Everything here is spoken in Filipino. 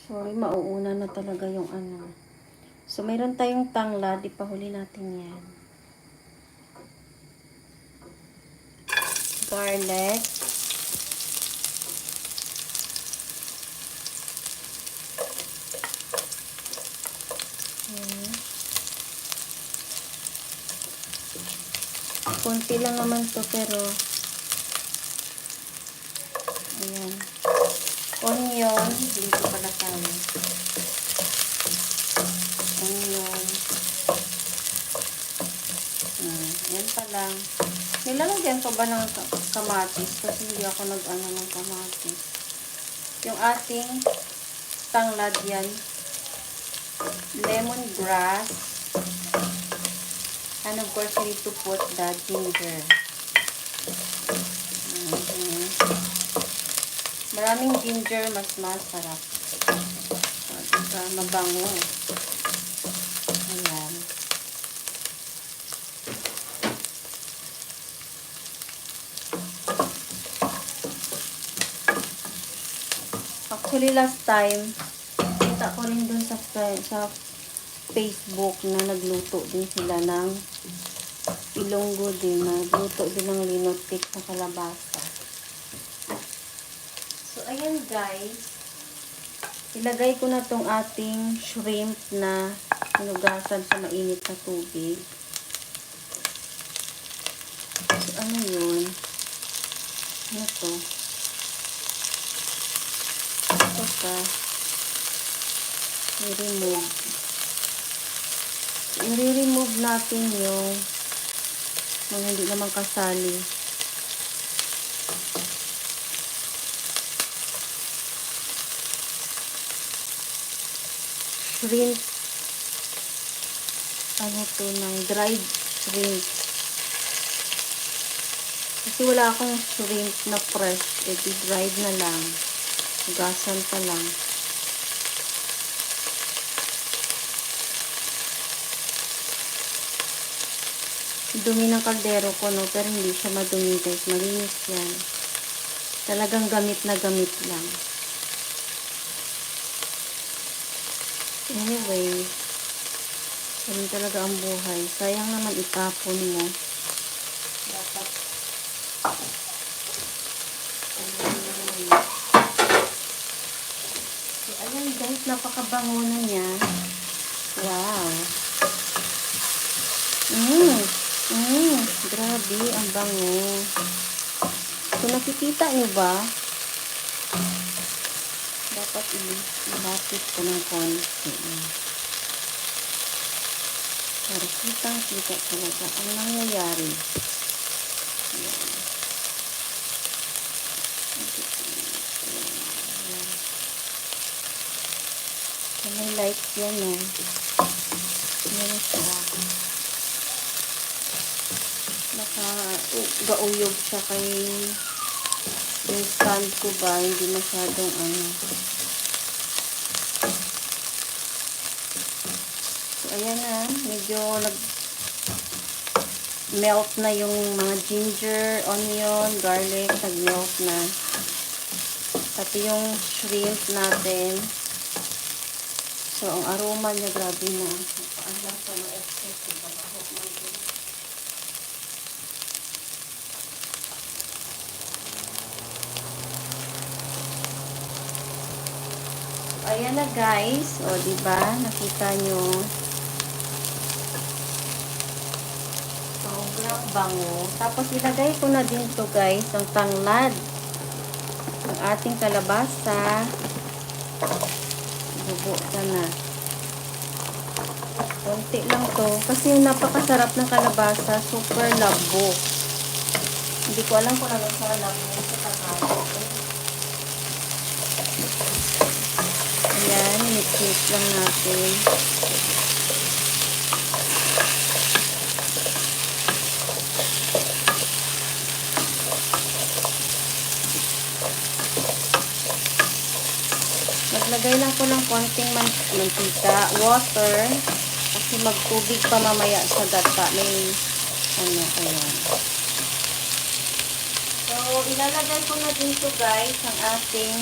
Sorry, mauuna na talaga yung ano. So, mayroon tayong tanglad. Ipahuli natin yan. Garlic. Konti lang naman to pero ayan. Onion. Dito pala tayo. Onion. Yan pa lang. Nilalagyan ko ba ng kamatis? Kasi hindi ako nag-ano ng kamatis. Yung ating tanglad yan. Lemongrass. And of course, we need to put the ginger. Maraming ginger, mas masarap. So, mabango. Ayan. Actually, last time, kita ko rin dun sa Facebook na nagluto din sila ng ilonggo din. Nagluto din ng linotik na kalabasa. So, ayan guys. Ilagay ko na tong ating shrimp na hinugasan sa mainit na tubig. So, ano yun? Ano to? Ito pa. I-remove. I-remove natin yung mga hindi naman kasali. Shrimp. Ano to? Ng dried shrimp. Kasi wala akong shrimp na fresh. Dried na lang. Hugasan pa lang. Dumi ng kaldero ko, no? Pero hindi siya madumi, guys. Malinis yan. Talagang gamit na gamit lang. Anyway, ganun talaga ang buhay. Sayang naman itapon mo. Dapat. So, ayan guys, napakabango na niya. Wow. Grabe, ang bango. So, nakikita nyo ba? Dapat ilapit ko ng konti. Para kitang-kita talaga ang nangyayari. Ayan. So, may lights yan, no? Yan siya. Naka-gauyog siya kay yung stand ko ba, hindi masyadong ano. So, ayan na. Medyo nag-melt na yung mga ginger, onion, garlic. Nag-melt na. Pati yung shrimp natin. So, ang aroma niya, grabe na. Alam ko na excess. Ayan na guys. O, diba? Nakita nyo. Sobrang bango. Tapos, ilagay ko na din to guys, ang tanglad. Ang ating kalabasa. Bubuka na. Konti lang to. Kasi yung napakasarap ng kalabasa, super labo. Hindi ko alam kung ano sa labo sa Tagalog. Ayan, mix-mix lang natin. Maglagay lang ko ng konting mantika, water, kasi magtubig pa mamaya sa gata. May, ano, ayan. So, ilalagay ko na dito guys ang ating